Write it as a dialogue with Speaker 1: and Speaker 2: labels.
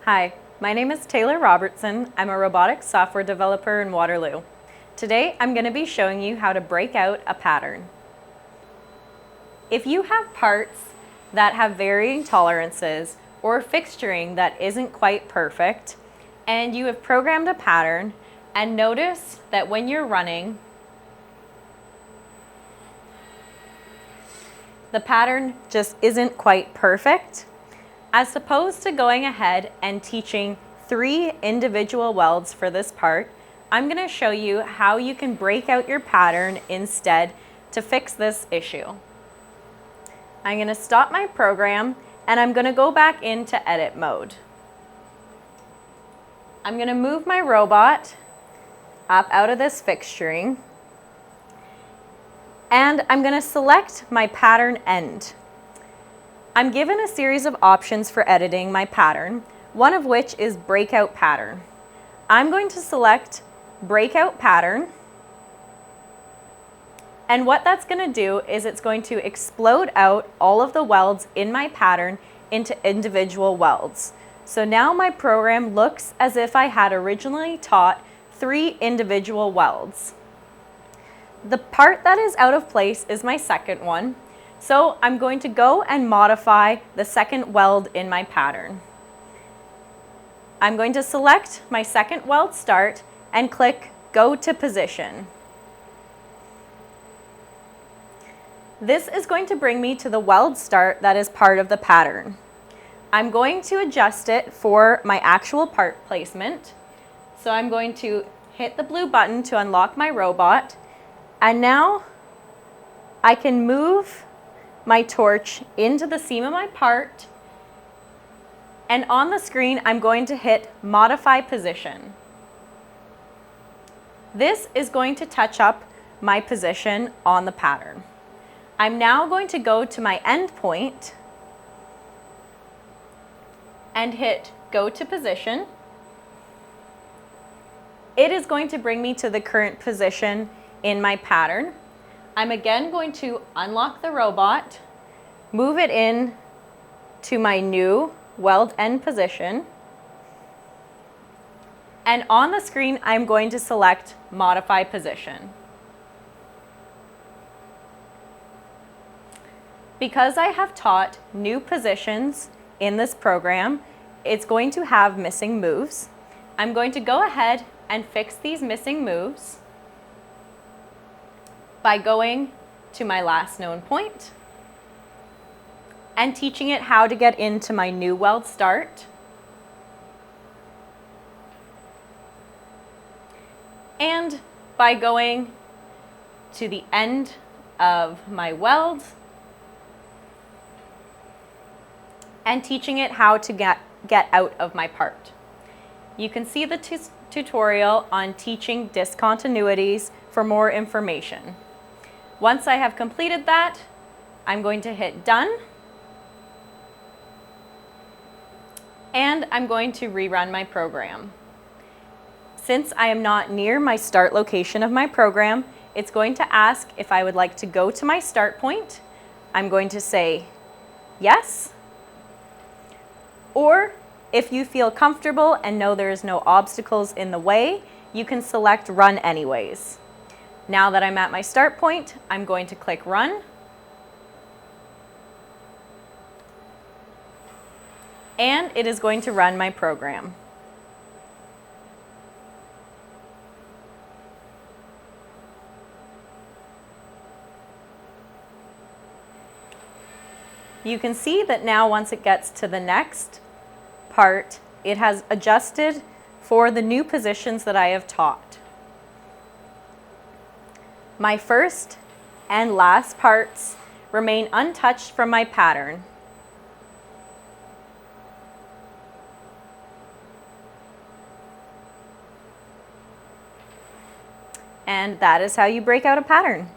Speaker 1: Hi, my name is Taylor Robertson. I'm a robotics software developer in Waterloo. Today, I'm going to be showing you how to break out a pattern. If you have parts that have varying tolerances or fixturing that isn't quite perfect, and you have programmed a pattern and notice that when you're running, the pattern just isn't quite perfect, as opposed to going ahead and teaching 3 individual welds for this part, I'm going to show you how you can break out your pattern instead to fix this issue. I'm going to stop my program and I'm going to go back into edit mode. I'm going to move my robot up out of this fixturing and I'm going to select my pattern end. I'm given a series of options for editing my pattern, one of which is breakout pattern. I'm going to select breakout pattern, and what that's going to do is it's going to explode out all of the welds in my pattern into individual welds. So now my program looks as if I had originally taught 3 individual welds. The part that is out of place is my second one. So I'm going to go and modify the second weld in my pattern. I'm going to select my second weld start and click Go to Position. This is going to bring me to the weld start that is part of the pattern. I'm going to adjust it for my actual part placement. So I'm going to hit the blue button to unlock my robot, and now I can move my torch into the seam of my part, and on the screen I'm going to hit Modify Position. This is going to touch up my position on the pattern. I'm now going to go to my end point and hit Go to Position. It is going to bring me to the current position in my pattern. I'm again going to unlock the robot, move it in to my new weld end position, and on the screen I'm going to select Modify Position. Because I have taught new positions in this program, it's going to have missing moves. I'm going to go ahead and fix these missing moves by going to my last known point and teaching it how to get into my new weld start, and by going to the end of my weld and teaching it how to get out of my part. You can see the tutorial on teaching discontinuities for more information. Once I have completed that, I'm going to hit Done, and I'm going to rerun my program. Since I am not near my start location of my program, it's going to ask if I would like to go to my start point. I'm going to say yes, or if you feel comfortable and know there is no obstacles in the way, you can select Run Anyways. Now that I'm at my start point, I'm going to click Run. And it is going to run my program. You can see that now once it gets to the next part, it has adjusted for the new positions that I have taught. My first and last parts remain untouched from my pattern. And that is how you break out a pattern.